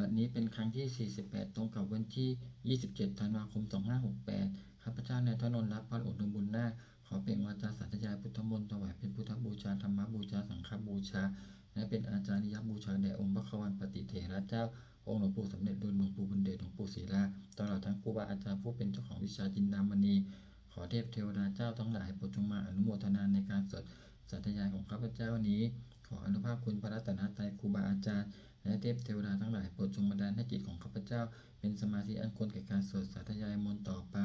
บัดนี้เป็นครั้งที่48ตรงกับวันที่27ธันวาคม2568ข้าพเจ้านายธนนท์รับพระอุดมบุญนาคขอเปล่งวาจาสาธยายพุทธมนต์ถวายเป็นพุทธบูชาธรรมบูชาสังฆบูชาและเป็นอาจาริยบูชาแด่องค์พระควันปฏิเถระเจ้าองค์หลวงปู่สมเด็จโดยหลวงปู่บุญเดชหลวงปู่ศรีลาตลอดทั้งครูบาอาจารย์ผู้เป็นเจ้าของวิชาจินดามณีขอเทพเทวดาเจ้าทั้งหลายโปรดจงมาอนุโมทนาในการสวดสาธยายของข้าพเจ้านี้ขออนุภาพคุณพระรัตนตรัยครูบาอาจารย์และเทพเทวดาทั้งหลายโปรดจงบันดาลให้จิตของข้าพเจ้าเป็นสมาธิอันควรแก่การสวดสาธยายมนต์ต่อไป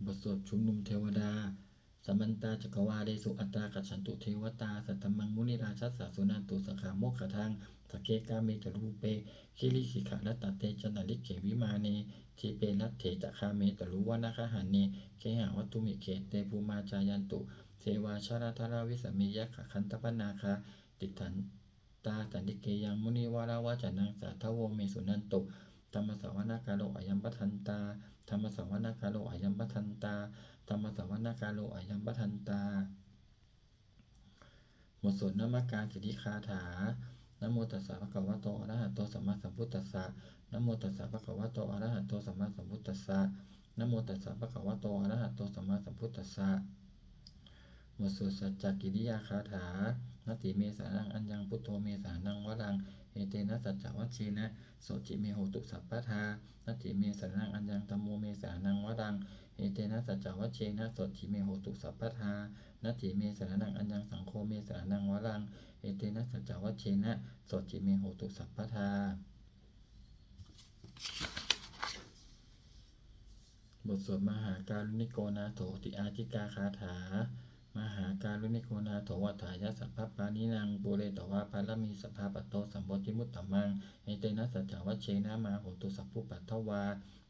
บทสวดชุมนุมเทวดาสัมมันตาจักวาเดสุอัตตากัจฉันตุเทวตาสัตตมังมุนิราชัสสะสุนันตุสขาโมกขทังสเกกาเมจรูเปคิริสิกขาลัตตเตจนาลิเกวิมาเนทีเปนัตเถจะคาเมตรุวนาคหันเนเคหะวัตตุมิเขเตภูมาจายันตุเทวาชาราธาราวิสเมยะขะคันตปนาคาติถันตาสันติเกยังมุนิวาราวาจานังสาทโวเมสุนันตุธรรมสาวนากาโลอายัมปทันตาธรรมสาวนากาโลอายัมปทันตาธรรมสาวนากาโลอายัมปทันตาบทสวดนมัสการสิทธิคาถานะโมตัสสะภะคะวะโตอะระหะโตสัมมาสัมพุทธัสสะนะโมตัสสะภะคะวะโตอะระหะโตสัมมาสัมพุทธัสสะนะโมตัสสะภะคะวะโตอะระหะโตสัมมาสัมพุทธัสสะบทสวดสัจจกิริยาคาถานาติเมสานังอัญญังพุทโธเมสานังวรังเอเตนะสัจจวัชเชนะโสจิเมโหตุสัพพทานาติเมสานังอัญญังธัมโมเมสานังวรังเอเตนะสัจจวัชเชนะโสจิเมโหตุสัพพทานาติเมสานังอัญญังสังโฆเมสานังวรังเอเตนะสัจจวัชเชนะโสจิเมโหตุสัพพทาบทสวดมหาการุณิโกนาโถติอาจิกาคาถามหาการุณิโกนาโถวัฏฐายะสัพพปานินังปุเรตวาภารมีสัพพะปัตโตสัมโพธิมุตตมังเอเตนะสัจจวัชเชนะมาโหตุสัพพุปัตถวา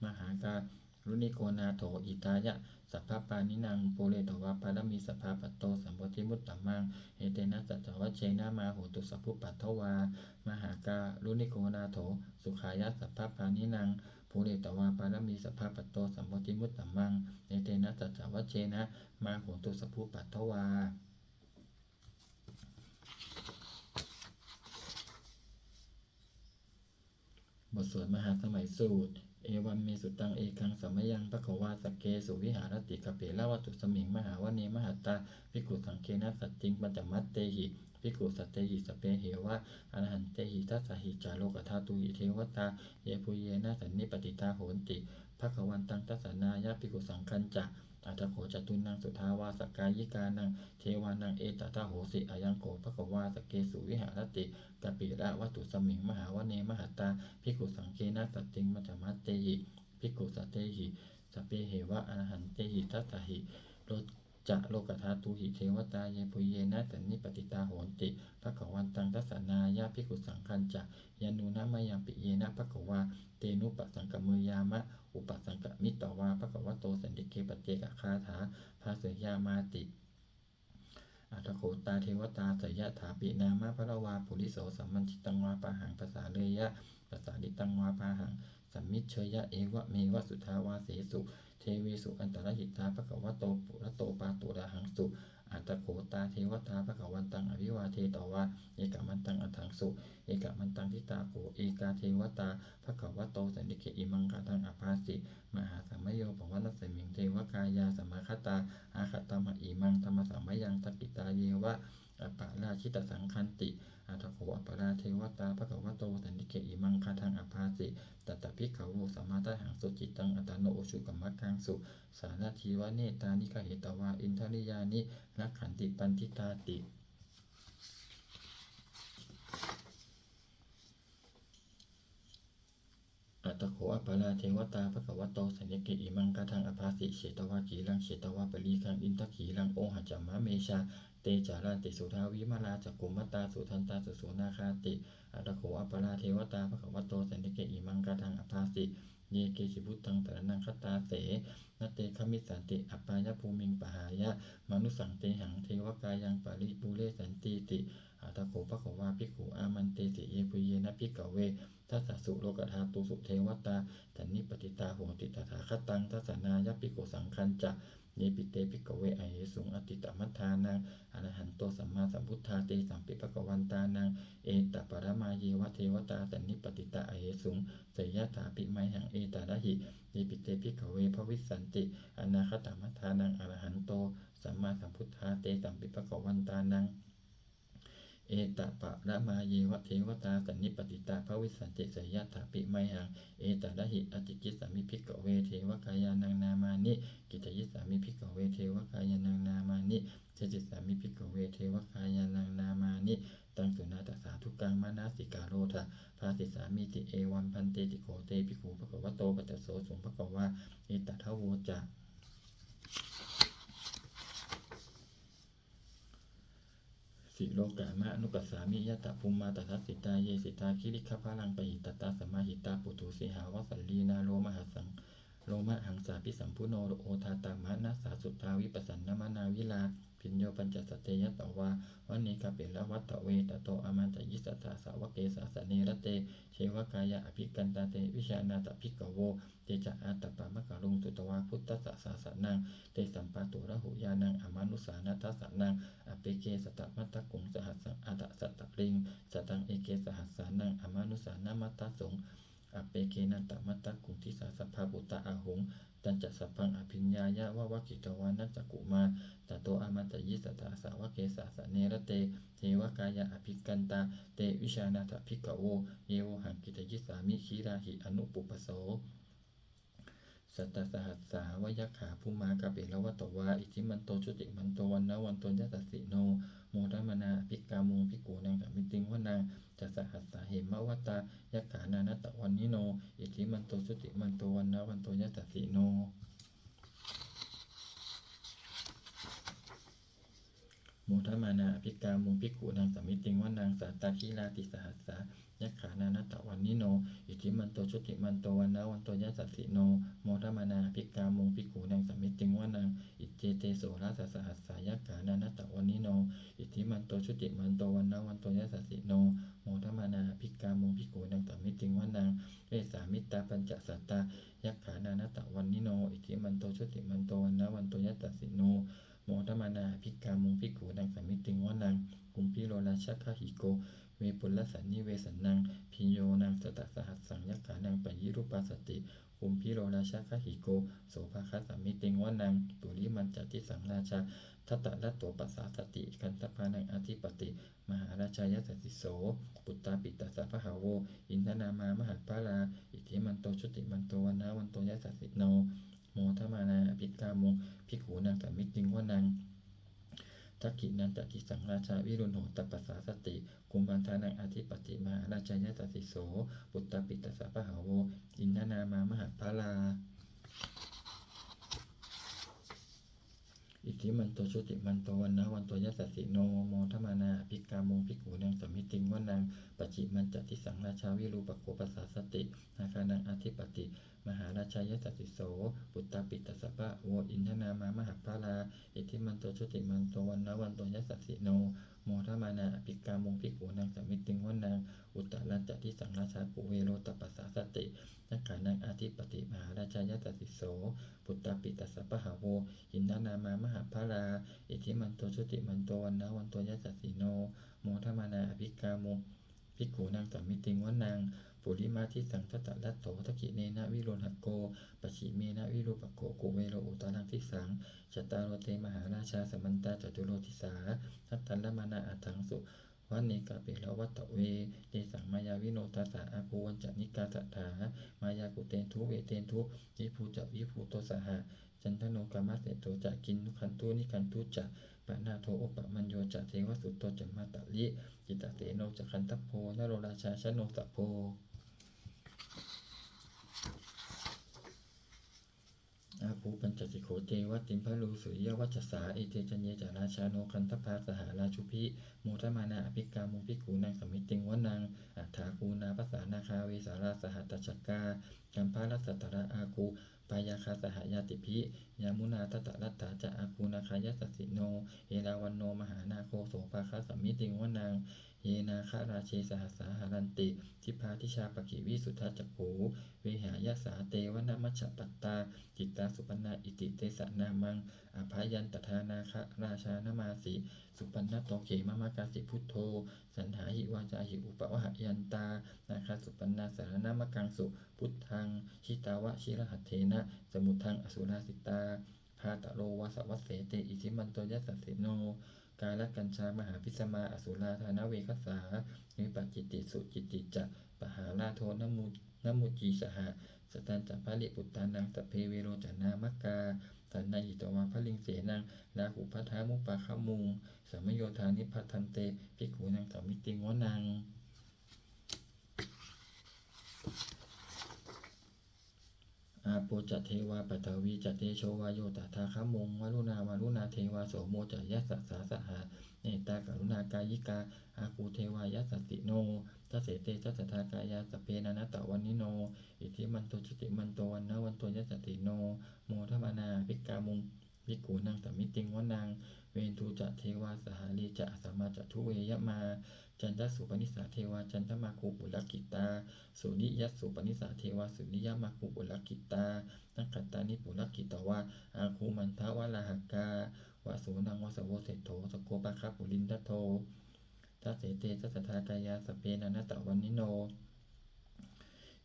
มหาการุณิโกนาโถอิตายะสัพพปานินังปุเรตวาภารมีสัพพะปัตโตสัมโพธิมุตตมังเอเตนะสัจจวัชเชนะมาโหตุสัพพุปัตถวามหาการุณิโกนาโถสุขายะสัพพปานินังปุเรตวาปารมีสัพพะปัตโตสัมโพธิมุตตมังเอเตนะสัจจวัชเชนะมาโหตุสัพพุปัตถวาบทสวดมหาสมัยสูตรเอวัมเมสุตังเอกังสัมมยังภควาสเกสุวิหารติกเปละวัตุสมิงมหาวเนมหัตตาภิกขุสังเคนะสัจจิงปัญจมัตเตหิภิกขุสัตเตหิสเปเหวะอรหันเตหิทัสสหิจาโลกธาตุหิเทวตาเยปุเยนะสันนิปติตาโหนติภควันตังทัสสนายะภิกขุสังคัญจะอัตโขจตุนังสุทาวาสกายิกานังเทวานังเอตตาโหสิอายังโกภควาสเกสุวิหารติกปิระวัตุสมิงมหาวเนมหัตตาภิกขุสังเคนะสัจจิงมัจจมัตเตหิภิกขุสัตเตหิสเปเหวะอรหันเตหิทัสสหิโลจะโลกธาตุหิเทวตาเยปุเยนะสันนิปติตาโหนติภควันตังทัสสนายะภิกขุสังคัญจะยานุนะมยังปิเยนะภควาเตนุปสังกมือยามะอุปสังกมิตวาภควโตสันติเกปเจกคาถาภาเสยามาติอัตโขตาเทวตาสยะถาปินามะพระวาปุริโสสัมมันทิตังวาปาหังภาษาเลยะภาษาดิตังวาปาหังสัมมิเชยะเอวะเมวะสุทาวาเสสุเทวีสุอันตรหิตาภควโตปุระโตปาตุระหังสุอัตโขตาเทวตาภควันตังอภิวาเทตวาเอกมันตังอัฏฐังสุเอกมันตังทิตาโกเอกาเทวตาภควโตสันติเกอิมังกาตังอภาสิมหาสัมมโยปวัตสมิงเทวกายาสมาคตาอาคตมะอิมังธรรมสัมมยังตกิตาเยวะอปาราชิตสังคันติอัตโขอปราเทวตาภควโตสันติเกอิมังคาทังอภาสิตัตตภิกขโวสัมมาทหังสุจิตังอัตโนโอชุกัมมัคคังสุสานาทีวะเนตานิกเหตวาอินทริยานินักขันติปันทิตาติอัตโขอปราเทวตาภควโตสันติเกอิมังคาทังอภาสิเฉตวากีรังเฉตวาปรีคังอินทขีรังโอหัจจมะเมชาเตจาราติสุทาวิมาราจักกุมตาสุทันตาสุสุนาคาติอัตโขอปราเทวตาภควโตสันติเกอิมังคาทังอภาสิเยเกจิพุตตังตระนังคตาเสนเตคมิสันติอปายภูมิงปหายะมนุสังเตหังเทวกายังปริปุเรสันติติ อัตถโขภควาภิกขุอามันเตสิเยปุเยนะภิกขเวทัสสะสุโลกธาตุสุเทวตาสันนิปติตาโหติตถาคตังทัสสนายภิกขุสังคัญจะเยปิเตภิกขเวอเหสุงอติตมัฏฐานังอรหันโตสัมมาสัมพุทธาเตสัมปิภควันตานังเอตปรมาเยวะเทวตาสันนิปติตาอเหสุงเสยยะถาปิไมหังเอตระหิเยปิเตภิกขเวภวิสสันติอนาคตมัฏฐานังอรหันโตสัมมาสัมพุทธาเตสัมปิภควันตานังเอตปะระมาเยวะเทวตาสันนิปติตาภวิสันติเสยยะถาปิไมหังเอตระหิอติกิสามิภิกขเวเทวกายานังนามานิกิจยิสามิภิกขเวเทวกายานังนามานิเจจิสามิภิกขเวเทวกายานังนามานิตังสุนาตสาทุกังมานาสิกาโรธาภาสิสามิติเอวันพันเตติโขเตภิกขุภควโตปัจจโสสุงภควาเอตทะโวจะสิโลกามะอนุกัสสามิยะตะภูมิมาตทัสสิตาเยสิตาคิริขพาลังปหิตตาสมาหิตาปุถุสิหาวสัลลีนาโลมหัสสังโลมะหังสาปิสัมพุโนโอทาตามะนัสสาสุทาวิปัสสันนมนาวิลาพิญโยปัญจสัตเตยะตวาวันเนกะเปละวัตตะเวตโตอมันตยิสัตถาสาวเกสาสเนรเตเชวกายะอภิกันตาเตวิชานาตภิกขโวเตจะอาตปามะกะลุงตุตวาพุทธัสสะสาสนังเตสัมปาตุระหุยานังอมานุสานาทัสสะนังอเปเกสตมัตตะกุงสหัสสังอัตสัตตะลิงสตังเอเกสหัสสานังอมานุสานามัตตะสงอเปเกนันตมัตตะกุงทิสาสภาปุตตะอาหงตันจัสสะพังอภิญญายะวะวะกิตวานัจจกุมาตโตอมันตยิสัตถาสาวเกสาสเนรเตเทวกายะอภิกันตาเตวิชานาถภิกขโวเยวหังกิตยิสามิขีราหิอนุปุปโสสัตตสหัสสาวยัคขาภูมากะเปละวะตวาอิทิมันโตชุติมันโตวันนะวันโตยัสสสิโนโมทัมนาภิกกามุงภิกขุนังสัมมิติงวนาจัสสหัสสาเหมะวตายัคขานานัตตวันนิโนอิทิมันโตชุติมันโตวันนะวันโตยัสสสิโนโมทมานาภิกามุงภิกขุนางสัมมิติงวานางสัตตาคีลาติสหัสสายัคขานานัตตวันนิโนอิทิมันโตชุติมันโตวันนะวันโตยัสสสิโนโมทมานาภิกามุงภิกขุนางสัมมิติงวานางอิเจเตโสราสสหัสสายัคขานานัตตวันนิโนอิทิมันโตชุติมันโตวันนะวันโตยัสสสิโนโมทมานาภิกามุงภิกขุนางสัมมิติงวานางเอสามิตาปัญจสัตตายัคขานานัตตวันนิโนอิทิมันโตชุติมันโตวันนะวันโตยัสสสิโนโมทมานาภิกามุงภิกขุนางสัมมิติงวานังกุมพิโรราชคหิโกเวปุลลสันนิเวสันนังพิโยนังสตสหัสสังยัคขานังปยิรูปัสสติกุมพิโรราชคหิโกโสภาคสัมมิติงวานังปุริมันจติสังราชาทัตตะละโตปัสสาสติคันตพานังอธิปติมหาราชายสติโสปุตตาปิตัสสะพะหาโวอินทนามามหาปาราอิทิมันโตชุติมันโตวันนะวันโตยัสสสิโนโมทมานาภิกามุงภิกขุนางสัมมิติงวานังทักขินันตติสังราชาวิรุณโหตปัสสาสติกุมพันธานังอธิปติมหาราชายสติโสปุตตปิตัสสะพะหาโวอินทนามามหาปาราอิทธิมันโตชุติมันโตวันนะวันโตยัสสสิโนโมทมานาภิกามุงภิกขุนางสัมมิติงวานังปัจฉิมันจติสังราชาวิรูปโกปัสสาสตินาคานังอธิปติมหาราชายสติโสปุตตปิตัสสะพะโวอินทนามามหาปาราอิทธิมันโตชุติมันโตวันนะวันโตยัสสสิโนโมทมานาภิกามุงภิกขุนางสัมมิติงวานังอุตตรัญจติสังราชากุเวโรตปัสสาสตินักขานังอธิปติมหาราชายสติโสปุตตปิตัสสะพะหาโวอินทนามามหาภาราอิทธิมันโตชุติมันโตวันนะวันโตยัสสสิโนโมทมานาภิกามุงภิกขุนางสัมมิติงวานังปุริมาทิสังทัตตะลัตโตทักขิเนนะวิโรหะโกปชิเมนะวิรูปโกกุเวโรอุตรังทิสังชตาโรเตมหาราชาสมันตาจตุโรทิสาทัตตัลละมานาอัฏฐังสุวันเนกะเปละวัตตะเวเตสังมายาวิโนตัสสะอาภูวันจนิกาสัทธามายากุเตนทุเวเตนทุวิภูจะวิภูโตสหะจันทโนกามัสเสโตจะกินนุขันตุนิขันตุจะปะนาโทอุปมัญโยจะเทวสุตโตจะมาตะลิจิตตเสโนจะขันตโพนโรราชาชโนตโพอาภูปัญจสิโขเจวัตติมพะลูสุริยวัจจสาเอเตจันเยจาราชาโนคันทภาสหาราชุพิโมทมานาอภิกามุงภิกขุนางสัมมิติงวานังอัฏฐาคูนาภาษานาคาเว วิสาราสหัตชกากัมพารัสสตระอาคูปายาคาสหายาติภิยามุนาทัตตรัตถาจะอาคูนาคายสัสสิโนเอราวันโนมหานาโคโสภาคาสัมมิติงวนางเยนาคาราเชสหัสสาหารันติทิพาทิชาปกิวิสุทธาจักขูเวหายาสาเตวนามัชฌะปัตตาจิตตาสุปนาอิติเตสะนามังอภายันตทานาคราชานามาสิสุปันนโตเขมะมะกาสิพุทโธสันหาหิวาจาหิอุปวหยันตานาคาสุปันนาสารนามกังสุพุทธังชิตาวะชิรหัตเถนะสมุทังอสุราสิตาพาตะโรวาสวัสเสเตอิทิมันโตยัสสสิโนกาลกัญชามหาพิสมาอสุราธานเวคัสสาวิปัจจิติสุจิติจะปหาราโทนมุจีสหสตันจัพลิปุตตานังสเพเวโรจนามกาสันนาอิตวาพลิงเสนังลาหุพัทามุปาคมุงสัมโยธานิพัทันเตภิกขุนังสัมมิติงวนังอาโปจะเทวาปัตวีจะเตโชวาโยตถาคมงวรุณาเทวาโสโมจะยัสสะสาสหะเนตากรุณากายิกาอาคูเทวายัสสสิโนทัสเสเตทัสสทากายาสเพนานัตตวันนิโนอิทิมันโตชุติมันโตวันนะวันโตยัสสติโนโมทมานาภิกขามุงภิกขุนังสัมมิติงวนังเวนทูจะเทวาสหาลีจะสัมมาจะทุเวยมาจันทสุปนิสาเทวาจันทมาคูปุลกิตาสุนิยัสสุปนิสาเทวาสุนิยมาคูปุลกิตานักขัตตานิปุลกิตวาอาคูมันทวะลาหกาวะโสนังวะสโวเสโถสโกปะคาปุลินทโททัสเสเตทัสสทากายาสเปนานัตตวันนิโน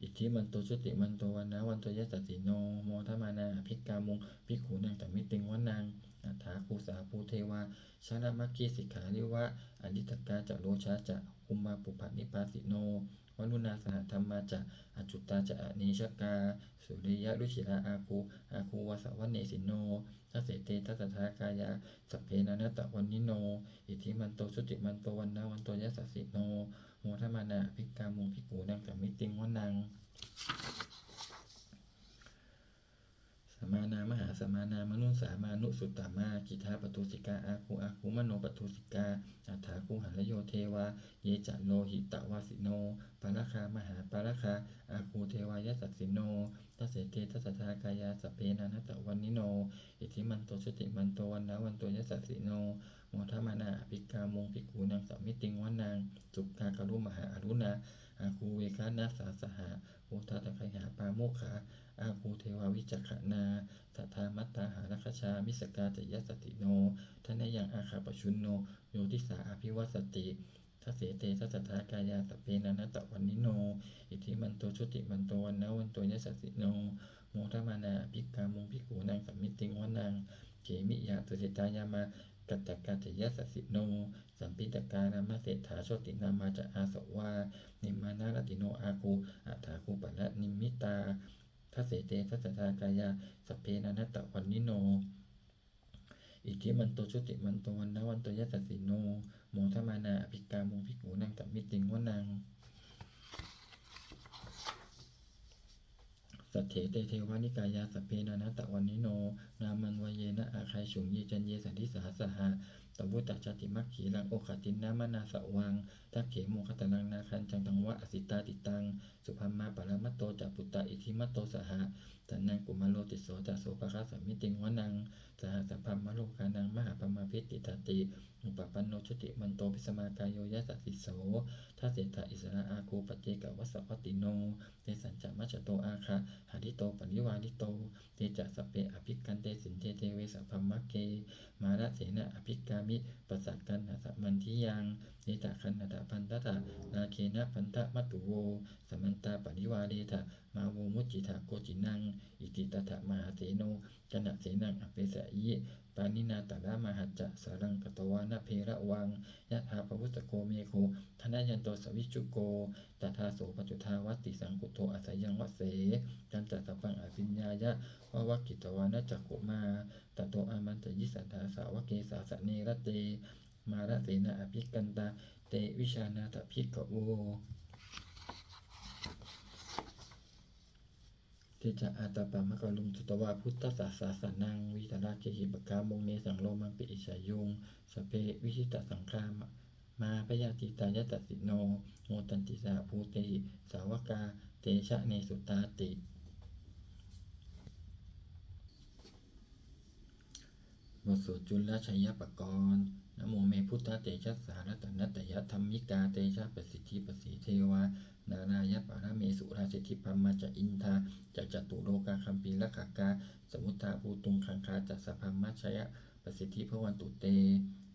อิทธิมันโตชุติมันโตวันนะวันโตยัสสสิโนโมทมานาภิกขามุงภิกขุนังสัมมิติงวนังอัฏฐาคูสาภูเทวาชานามัคคีสิกขานิวะอนิตกาจะโลชาจะอุมาปุปนิปาสิโนวรุณาสหธรรมาจะอจุตตาจะอเนชกาสุริยะรุชิราอาคูวาสวเนสิโนทัสเสเตทัสสทากายาสเพนานัตตวันนิโนอิทธิมันโตชุติมันโตวันนะวันโตยัสสสิโนโมทมานาภิกขามุงภิกขุนังสัมมิติงวนังสมานามหาสมานามนุสามานุสุตตามากิทาปตุสิกาอาคูมโนปตุสิกาอัฏฐาคูหันลโยเทวาเยจะโลหิตวาสิโนปาราคามหาปาราคาอาคูเทวายัสสสิโนทัสเสเตทัสสทากายาสเพนานัตตวันนิโนอิทธิมันโตชุติมันโตวันนะวันโตยัสสสิโนโมทมานาภิกขามุงภิกขุนังสัมมิติงวนังสุกากรุมหาอรุณาอาคูเวคานาสาสหะโอทัตตะคหาปาโมคขาอาคูเทวาวิจักขนาสัทธามัตตาหารัคชามิสกาจยัสสติโนทนยังอาคาปชุนโนโยติสาอภิวัสติทัสเสเตทัสสทากายาสเพนานัตตวันนิโนอิทธิมันโตชุติมันโตวันนะวันโตยัสสสิโนโมทมานาภิกขามุงภิกขุนังสัมมิติงวนังเขมิยาตุจิตายามากัตตกาจยัสสสิโนสัมปิตการามเศรษฐาโชตินามาจะอาสวานิมานารติโนอาคูอัฏฐาคูปะละนิมิตาทัสเสเตทัสสทากายาสเพนานัตตวันนิโนอิทธิมันโตชุติมันโตวันนะวันโตยัสสสิโนโมทมานาภิกขามุงภิกขุนังสัมมิติงวนังสัทเถเตเทวานิกายาสเพนานัตตวันนิโนนามันวเยนะอาคัยฉุงเยจันเยสันทิสาสหะตวุตตจติมัคขีลังโอคตินนามนาสวังทักเขโมคตลังนาคันจังตังวะอสิตาติตังสุภัมมาปรมัตโตจัปุตตาอิทิมัตโตสหะสันนังกุมารโลติโสจัโสภคสัมมิติงวนังสหสัพพัมมโลกานังมหาปมาภิติตติอุปปันโนชุติมันโตพิสมากายโยยัสสสิโสทัสเสตอิสระอาคูปัจเจกวัสสวัตติโนเตสัญจมัจจโตอาคาหาริโตปริวาริโตเตจะสเปอภิกันเตสินเตเทเวสัพพัมมะเกมาระเสนะอภิกามิปัสสักกันหาสัมมันทิยังเนตะคันนาพันตตะนาเคนะพันตะมัตตุโวสมันตาปริวาเรทะมาโวมุจจิทาโกจินังอิติตถะมหาเสโนจนะเสนังอเปสะยิปานินาตระมหัจจะสารังกตวานะเพระวังยะถาภวุตโกเมโคธนยันโตสวิจุโกตถาโสปัจจุทาวัตติสังกุโตอาศัยยังวเสจันตสัพพังอภิญญายะวะวักกิตวานะจักขุมาตโตอามันตยิสัทธาสาวเกสาสเนรเตมาระเสนะอภิกันตาเตวิชานาตภิกขโวเทจะอาตปามะกลุงจุตวาพุทธศาสสานังวิตราเกหิปกามงเนสังโลมังปิอิชายุงสเปวิชิตสังฆามมาพยาติตายัตสิโนโมตันติสาภูติสาว กาเตชะเนสุตาติบทสวดจุลชัยปกรณ์นะโมเมพุทธเตชะสารัตนัตยธรรมิกาเตชะประสิทธิประสิเทวานารายปารเมสุราสิทธิพัมมาจะอินทาจะจตุโลกาคัมปีละขากาสมุทธาภูตุงคังคาจัสสะพัมมัชชยะประสิทธิพวันตุเต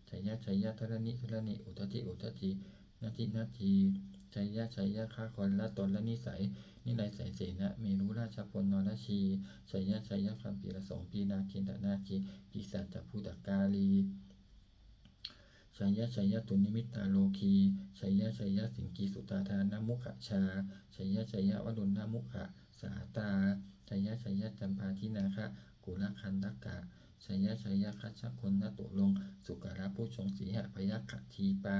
ชัยยะชัยยะทรณิอุทธินาทีชัยยะข้าคนละตนละนิสัยนิไลสายเสนะเมรุราชพลนรชีชัยยะคัมปีละสองปีนาคินตนาคีปีศาจภูตกาลีชัยยะตุนิมิตตาโลคีชัยยะสิงกีสุตาทานมุขชาชัยยะวรุณนมุขะสาตาชัยยะจัมพาทินาคะกุลคันตกะชัยยะคัชคนนตุลงสุกราผู้ชงสีหะพยัคขทีปา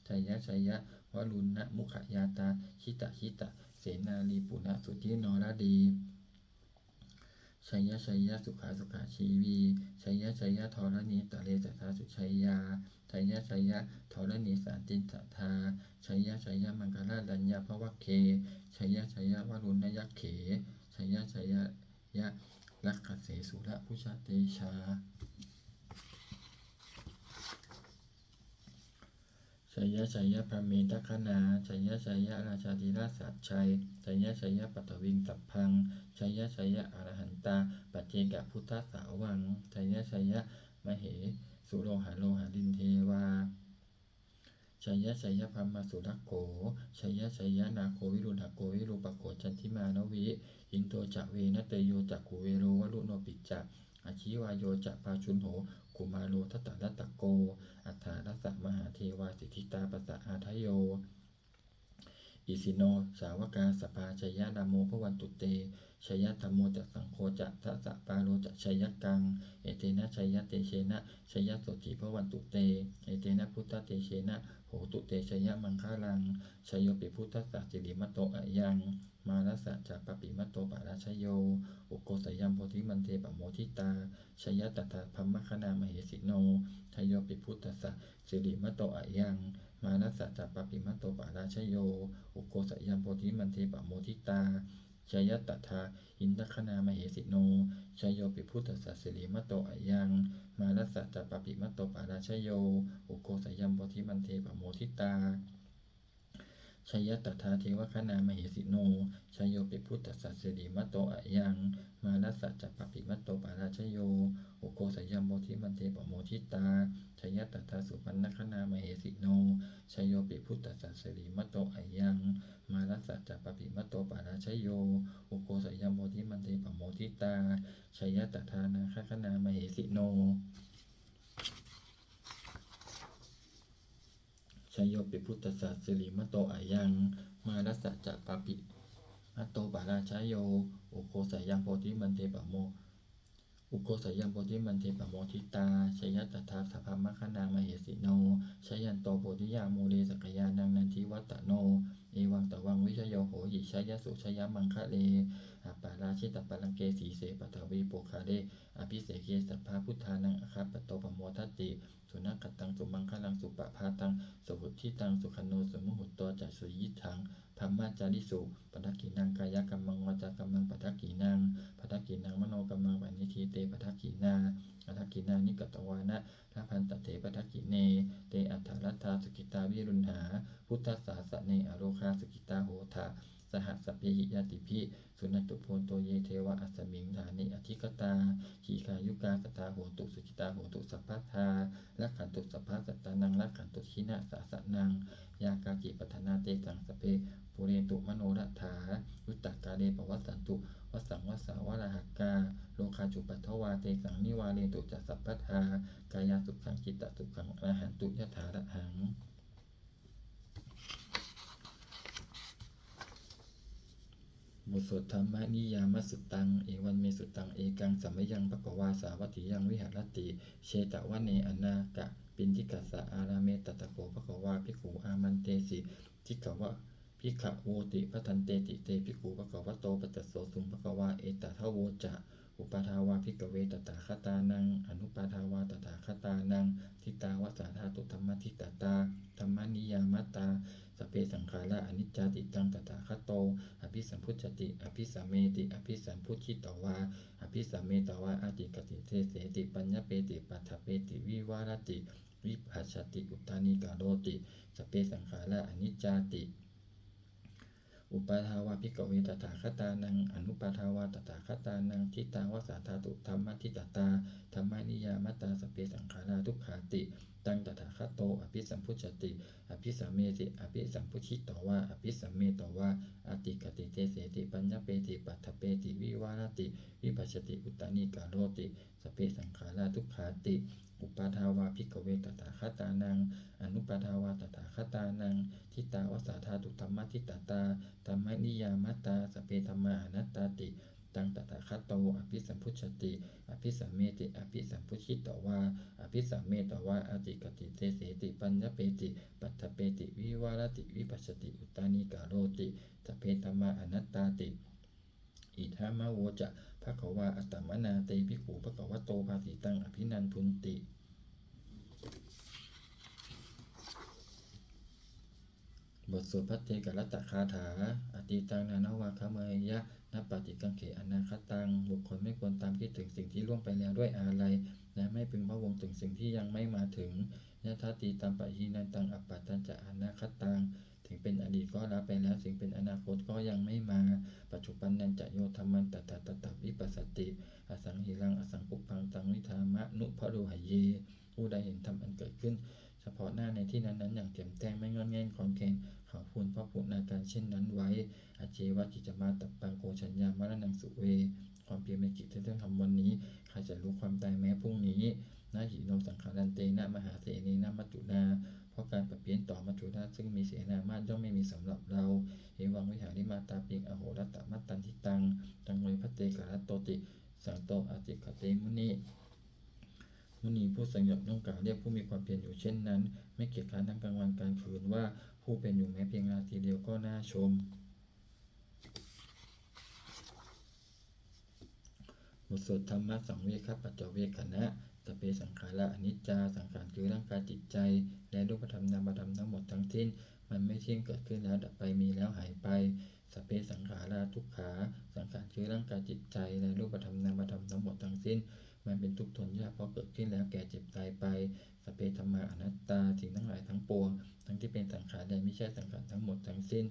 ชัยยะวรุณนมุขยาตาชิตะเสนาลีปุณสุทินรดีชัยยะสุขาชีวีชัยยะธรณีตะเลสทาสุชัยยาชัยยะธรณีสานตินตทาชัยยะมังคลาดัญญาภวเคชัยยะวรุณยักเขชัยยะลักขเสสุระพุชเตชาชัยยะพระเมตคนาชัยยะราชาธิราชสัจชัยชัยยะปัตตวิงสัพพังชัยยะอรหันตาปัจเจกพุทธสาวังชัยยะมเหสุโรหาลินเทวาชัยยะพัมมาสุรักโขชัยยะนาโควิรุณหโกวิรูปโขจันทิมานวิอินโตจะเวนะเตโยจักขุเวโรวรุโนปิจักอาชีวายโยจะปาชุนโหกุมาโลทัตตะรัตตะโกอัฏฐารัสสะมหาเทวาสิทธิตาปัสสะอาทโยอิสิโนสาวกาสปาชัยยะนโมพวันตุเตชัยยะธรรมโมจะสังโฆจะทัสสะปาโลจะชัยยะกังเอเตนะชัยยะเตเชนะชัยยะโสติพวันตุเตเอเตนะพุทธเตเชนะโหตุเตชัยยะมังคาลังชัยโยปิพุทธสัจจิริมัตโตอะยังมารัสสะจะปปิมัตโตปะราชโยอุโกสยัมโพธิมันเทปโมทิตาชัยยะตถาพัมมคณามเหสิโนชัยโยปิพุทธสัจจิริมัตโตอะยังมานัสสะจัปปิมัตโตปาราชโยอุโกสยัมโพธิมันเทปโมทิตาชัยยะตถาอินทคณามเหสิโนชัยโยปิพุทธสัสสิริมัตโตอะยังมานัสสะจัปปิมัตโตปาราชโยอุโกสยัมโพธิมันเทปโมทิตาชัยยะตถาเทวคณามเหสิโนชัยโยปิพุทธสัสสิริมัตโตอะยังมานัสสะจัปปิมัตโตปาราชโยอุโกสยัมโพธิมันเทปโมทิตาชัยยะตถาสุปันนคณามเหสิโนชัยโยปิพุทธสัสสิริมัตโตอะยังมานัสสะจัปปิมัตโตปาราชโยอุโกสยัมโพธิมันเทปโมทิตาชัยยะตถานาคณามเหสิโนชัยโยปิพุทธสัสสิริมัตโตอะยังมานัสสะจัปปิมัตโตปาราชโยอุโกสยัมโพธิมันเทปโมอุโกสยัมโพธิมันเทปโมทิตาชัยยะตถาสัพพมคณามเหสิโนชัยยันโตโพธิยาโมเลสกยานังนันทิวัตตโนเอวังตวังวิชโยโหหิชัยยะสุชัยยะมังคะเลอาปาราชิตปะลังเกสีเสปทวีโปคาเดอภิเสเกสัพพาพุทธานังอคาปโตปโมทัตติสุนักตังสุมังคะลังสุปะพาตังสุหุทิตังสุขโนสุมุหุตโตจัสสุยิทังพัมมาจาริสุปทักกินังกายกัมมังวาจากัมมังปทักกินังมโนกัมมังวานิทีเตปทักกินาอัทักกินานิกัตวานะทัพพันตเถปทักกิเนเตอัฏฐรัตถาสุกิตาวิรุณหาพุทธสาสเนอโรคาสุกิตาโหทะสหัสสเพหิยติภิสุนันตุโพนโตเยเทวะอัสมิงฐานิอธิกตาขีคายุกาสตาโหตุสุกิตาโหตุสัพพทาลักขันตุสัพพะสัตตานังลักขันตุขินะสาสนังยากากิปัฏนาเตสังสเปปุเรตุมโนรัฐาวุตตกาเลปวัสสันตุวสังวสาวราหกาโลคาจุปัทถวาเตสังนิวาเรตุจัสสัพพทากายาสุขังจิตตสุขังอรหันตุยถาระหังบทสวดธรรมนิยามสุตังเอวันเมสุตังเอกังสัมมยังภควาสาวัติยังวิหารติเชตวะเนอนากะปินทิกัสสะอาราเมตตะโกภควาภิกขุอามันเตสิทิกวะภิกขโวติพัทันเตติเตภิกขุภควโตปัจจโสสุงภควาเอตทะโวจะอุปาทาวาภิกเวตถาคตานังอนุปาทาวาตถาคตานังทิตาวสาธาตุธรรมทิตตาธรรมนิยามตาสเปสังขาระอนิจจติตังตถาคตโต ภิสัมพุชติอภิสัมเมติอภิสัมพุชิตวาอภิสัมเมตวาอาติกติเทเสติปัญญเปติปัฏฐเปติวิวารติวิภัชชติอุตตานิกาโรติสเปสังขาราอนิจจาติอุปาทาวาภิกขเวตถาคตานังอนุปาทาวาตถาคตานังทิตาวสาธาตุธรรมทิตตาธรรมานิยามตาสเปสังขาราทุกขาติตังตถาคตโตอภิสัมพุชติอภิสัมเมติอภิสัมพุชิตวาอภิสัมเมตวาอาติกติเตเสติปัญญเปติปัฏฐเปติวิวารติวิภัชชติอุตตานิกาโรติสเปสังขาราทุกขาติอุปาทาวาภิกขเวตถาคตานังอนุปาทาวาตถาคตานังทิตาวสาธาตุธรรมทิตตาธรรมนิยามตาสเปธรรมานัตตาติตังตถาคตโตอภิสัมพุชติอภิสัมเมติอภิสัมพุชิตวาอภิสัมเมตวาอาติกติเตเสติปัญญเปติปัฏฐเปติวิวารติวิปัสสติอุตตานิกาโรติสเปธรรมานัตตาติอิทามะโวจะภควาอัตตมนาเตภิกขุภควโตภาสิตังอภินันทุนติบทสวดพระเตกรัตตคาถาอติตังนานวาคเมยะนัปปฏิกังเขอนาคตังบุคคลไม่ควรตามคิดถึงสิ่งที่ล่วงไปแล้วด้วยอาลัยและไม่พึงพะวงถึงสิ่งที่ยังไม่มาถึงยะทาติตัมปะหินันตังอัปปัตตัญจะอนาคตังถึงเป็นอดีตก็ละไปแล้วสิ่งเป็นอนาคตก็ยังไม่มาปัจจุบันนันจะโยธรรมันตถาตถาวิปัสสติอสังหิรังอสังปุพังตังวิธามะนุภโรหเยผู้ใดเห็นธรรมอันเกิดขึ้นเฉพาะหน้าในที่นั้นๆอย่างแจ่มแจ้งไม่งอนแง่นคอนแคนเขาพูนเพราะพูนาการเช่นนั้นไว้อาเจวะกิจมาตับปังโกชัญญามรณังสุเวความเพียรในกิจที่ต้องทำวันนี้ใครจะรู้ความตายแม้พรุ่งนี้นาหิโนสังขารันเตนะมหาเสนีนะมัจจุนาเพราะการปรับเปลี่ยนต่อมัจจุราชซึ่งมีเสนามาย่อมไม่มีสำหรับเราเอวังวิหาริมาตาปิงอโหรัตตมัตตันทิตังตังเวพเตกรัตโตติสังโตอาติคเตมุนีผู้สงบนุ่งกล่าวเรียกผู้มีความเพียรอยู่เช่นนั้นไม่เกียจคร้านทั้งกลางวันกลางคืนว่าผู้เป็นอยู่แม้เพียงราตรีเดียวก็น่าชมบทสวดธรรมะสังเวคปัจจเวคขณะสเปสังขาระอนิจจาสังขารคือร่างกายจิตใจและรูปธรรมนามธรรมทั้งหมดทั้งสิ้นมันไม่เที่ยงเกิดขึ้นแล้วดับไปมีแล้วหายไปสเปสังขาราทุกขาสังขารคือร่างกายจิตใจและรูปธรรมนามธรรมทั้งหมดทั้งสิ้นมันเป็นทุกข์ทนยากเพราะเกิดขึ้นแล้วแก่เจ็บตายไปสเปธรรมาอนัตตาสิ่งทั้งหลายทั้งปวงทั้งที่เป็นสังขารใดไม่ใช่สังขารทั้งหมดทั้งสิ้น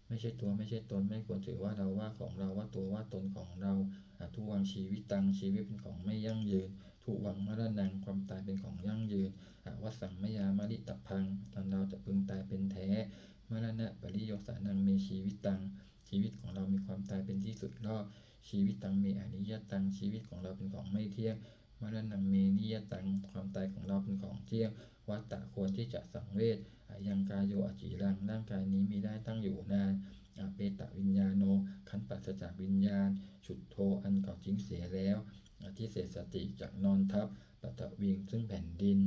ไม่ใช่ตัวไม่ใช่ตนไม่ควรถือว่าเราว่าของเราว่าตัวว่าตนของเราทุวังชีวิตตังชีวิตเป็นของไม่ยั่งยืนทุวังมรณังความตายเป็นของยั่งยืนวัสสังมยามริตพังตอนเราจะพึงตายเป็นแท้มรณะปริโยสานังมีชีวิตตังชีวิตของเรามีความตายเป็นที่สุดรอบชีวิตตังมีอนิยตังชีวิตของเราเป็นของไม่เที่ยงมรณังเมนิยตังความตายของเราเป็นของเที่ยงวัตตะควรที่จะสังเวชยังกายโยอจิรังร่างกายนี้มีได้ตั้งอยู่นานเปตะวิญญาโนขันปัสสจากวิญญาณฉุดโทอันเก่าทิ้งเสียแล้วที่เศษสติจากนอนทับปัตตวิงซึ่งแผ่นดิน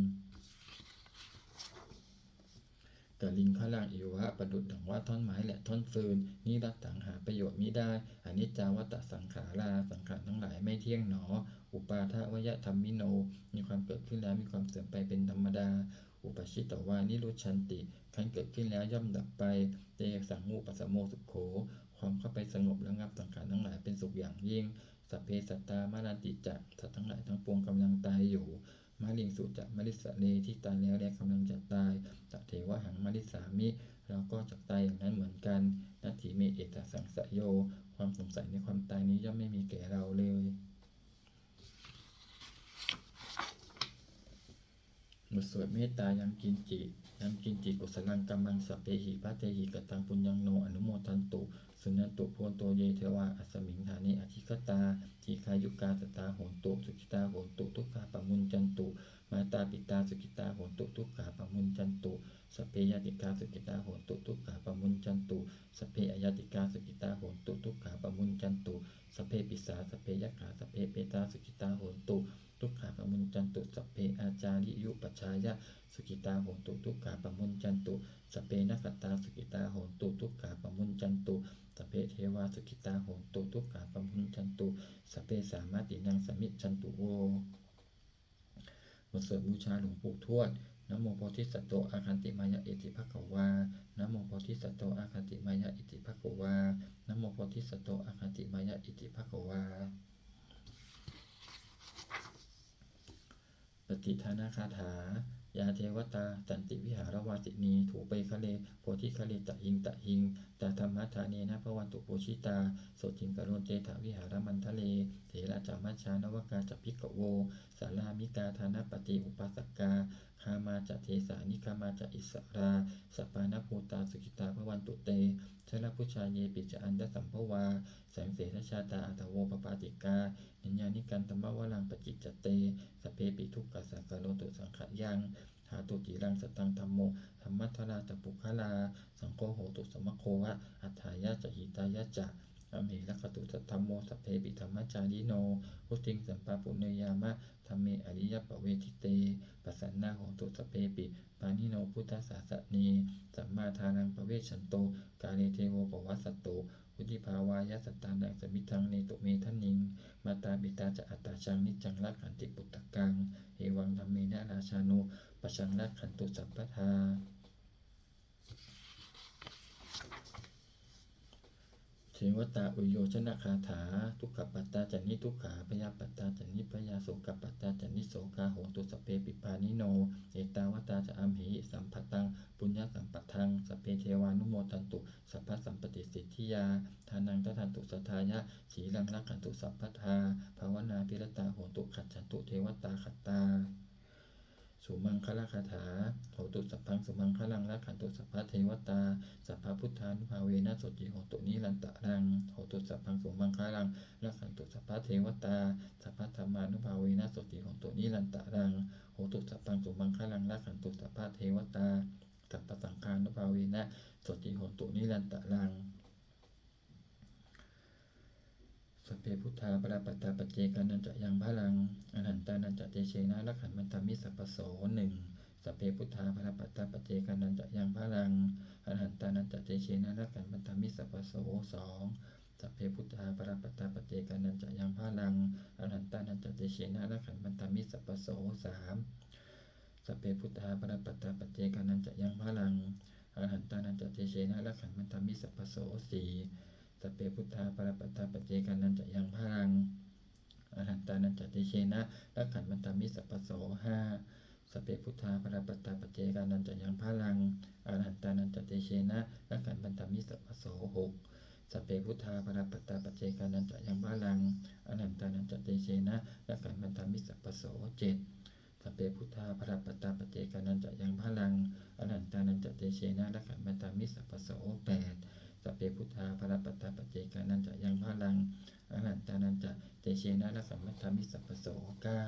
กลิงขลังอิวะประดุจดังว่าท่อนไม้และท่อนฟืนนี้รักต่างหาประโยชน์มิได้อนิจจาวัตตสังขาราสังขารทั้งหลายไม่เที่ยงหนออุปาทวยธรรมมิโนมีความเกิดขึ้นแล้วมีความเสื่อมไปเป็นธรรมดาอุปชิตวานิรุชันติขันเกิดขึ้นแล้วย่อมดับไปเตสังมุปัสสโมสุขโขความเข้าไปสงบระงับสังขารทั้งหลายเป็นสุขอย่างยิ่งสัพเพสัตตามรณติจะสัตว์ทั้งหลายทั้งปวงกำลังตายอยู่มาลิงสุจะมริสเนที่ตายแล้วและกำลังจะตายตัเทวะหังมริสามิเราก็จะตายอย่างนั้นเหมือนกันนัตถิเมเอตสังสโยความสงสัยในความตายนี้ย่อมไม่มีแก่เราเลยบทสวดเมตตายังกินจิกุศลังกัมมังสัพเพหิพระเตหิกตังปุญญังโนอนุโมทันตุสุนันตุโพนโตเยเทวาอัสมิงฐานิอธิคตาทีคายุกาสตาโหนตุสุขิตาโหนตุทุกขาปมุญจันตุมาตาปิตาสุขิตาโหนตุทุกขาปมุญจันตุสเพยติกาสุขิตาโหนตุทุกขาปมุญจันตุสเพอยติกาสุขิตาโหนตุทุกขาปมุญจันตุสเพปิสาสเพยขาสเพเปตาสุขิตาโหนตุทุกขาปมุญจันตุสเพอาจาริยุปัชฌายะสุขิตาโหนตุทุกขาปมุญจันตุสเปนัคตาสุขิตาโหนตุทุกขาปมุญจันตุสเปเทวาสุขิตาโหนตุทุกขาปมุญจันตุสเปสามาตินังสมิจจันตุโวบทสวดบูชาหลวงปู่ทวดนะโมโพธิสัตโตอาคันติมายะอิติภควานะโมโพธิสัตโตอาคันติมายะอิติภควานะโมโพ โพธิสัตโตอคันติมายะอิติภควาปฏิทานาคาถายาเทวตาสันติวิหารวาสินีถูเปคะเลโพธิคะเลตะหิงตาธรรมธาเนนะภวันตุโพชิตาโสจิงกโรเจถาวิหารมันทะเลเถระจามัชชานวกาจัพิกโวสารามิกาธานาปฏิอุปาสกาคามาจะเทสานิคามาจะอิสราสปานภูตาสุขิตาภวันตุเตชลพุชาเยปิจอันตสัมภวาแสงเสทชาตาอัตโวปปาติกานิญญานิกันตมะวลังปจิจจเตสเพปิทุกขสังกโรตุสังขยังหาตุจิรังสตังธัมโมธรรมัทราตปุคลาสังโฆโหตุสมโควะอัฏฐายะจะหิตายะจะอเมลัคตุสัทธัมโมสเพปิธรรมจาริโนพุทธิงสัมปาปุเนยามะธรรมเมอริยปเวทิเตปัสสันนาโหตุสเพปิปานิโนพุทธสาสนีสัมมาทานังปเวชันโตกาเลเทโวปวัสสโตวุฒิภาวายะสตานังสมิทังเนตุเมทันนิงมาตาปิตาจะอัตตาชังนิจังรักขันติปุตตะกังเอวังธรรมเมนะราชาโนปชังรักขันตุสัพพทาเทวตาอุโยชนะคาถาทุกขปัตตาจันนิทุกขาพยาปัตตาจันนิพยาโสกปัตตาจันนิโสกาโหตุสเพปิปานิโนเอตาวตาจะอัมหิสัมปตังปุญญสัมปทังสเพเทวานุโมทันตุสัพพสัมปติสิทธิยาทานังตทันตุสัทธายะสีลังรักขันตุสัพพทาภาวนาพิรตาโหตุขัจฉันตุเทวตาขัตตาสุมังคละคาถาโหตุสัพพังสุมังคลังละขันตุสัพพะเทวตาสัพพะพุทธานุภาเวนะสจิโหตุนิรันตะรังโหตุสัพพังสุมังคลังละขันตุสัพพะเทวตาสัพพะธรรมานุภาเวนะสจิโหตุนิรันตะรังโหตุสัพพังสุมังคลังละขันตุสัพพะเทวตาสัพพะสังฆานุภาเวนะสจิโหตุนิรันตะรังสเพพุทธาปราปัตตาปัจเจกานันจะยังพลังอนันตานันจะเตเชนะละขันมันธรรมิสัพพโสหนึ่งสเพพุทธาปราปัตตาปัจเจกานันจะยังพลังอนันตานันจะเตเชนะละขันมันธรรมิสัพพโสสองสเพพุทธาปราปัตตาปัจเจกานันจะยังพลังอนันตานันจะเตเชนะละขันมันธรรมิสัพพโสสามสเพพุทธาปราปัตตาปัจเจกานันจะยังพลังอนันตานันจะเตเชนะละขันมันธรรมิสัพพโสสี่สเปพุทธาปรปัตตาปัจเจกานันจะยังพลังอรหันตานันจะเตเชนะละขันมันตามิสัพพโสห้าสเปพุทธาปรปัตตาปัจเจกานันจะยังพลังอรหันตานันจะเตเชนะละขันมันตามิสัพพโสหกสเปพุทธาปรปัตตาปัจเจกานันจะยังพลังอรหันตานันจะเตเชนะละขันมันตามิสัพพโสเจ็ดสเปพุทธาปรปัตตาปัจเจกานันจะยังพลังอรหันตานันจะเตเชนะละขันมันตามิสัพพโสแปดสเปพุทธาปรปัตตาปัจเจกานันจะยังพลังอรหันตานันจะเตเชนะละขันมันธรรมิสัพพโสเก้า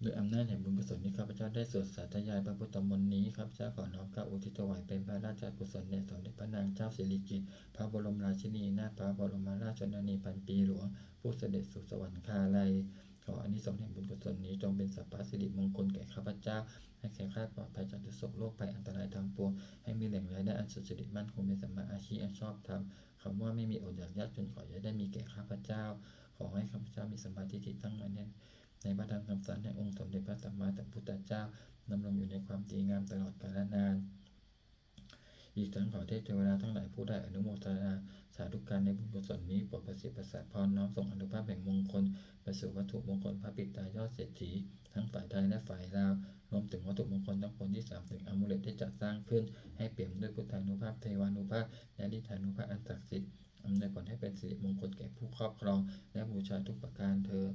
ด้วยอำนาจแห่งบุญกุศลที่ข้าพเจ้าได้สวดสาธยายพระพุทธมนต์นี้ข้าพเจ้าขอน้อมกราบอุทิศถวายเป็นพระราชกุศลแด่สมเด็จพระนางเจ้าสิริกิติ์พระบรมราชินีนาถพระบรมราชชนนีพันปีหลวงผู้เสด็จสู่สวรรคาลัยขออานิสงส์แห่งบุญกุศลนี้จงเป็นสัพพะสิริมงคลแก่ข้าพเจ้าให้แคล้วคลาดปลอดภัยจากทุกโศกโรคภัยอันตรายทั้งปวงให้มีแหล่งรายได้อันสุจริตมั่นคงเป็นสัมมาอาชีพอันชอบธรรมคำว่าไม่มีอดอยากยากจนขออย่าได้มีแก่ข้าพเจ้าขอให้ข้าพเจ้ามีสมาธิที่ตั้งมั่นในพระธรรมคำสอนแห่งองค์สมเด็จพระสัมมาสัมพุทธเจ้าดำรงอยู่ในความดีงามตลอดกาลนานอีกทั้งขอเทพเทวดาทั้งหลายผู้ได้อนุโมทนาสาธุการในบุญกุศลนี้โปรดประสิทธิ์ประสาทพรน้อมส่งอนุภาพแห่งมงคลไปสู่วัตถุมงคลพระปิตายอดเศรษฐีทั้งฝ่ายไทยและฝ่ายลาวรวมถึงวัตถุมงคลทั้งปวงที่3ถึงอามุเลตที่จัดสร้างขึ้นให้เปี่ยมด้วยพุทธานุภาพเทวานุภาพและฤทธานุภาพอันศักดิ์สิทธิ์อำนวยผลให้เป็นสิริมงคลแก่ผู้ครอบครองและบูชาทุกประการเทอญ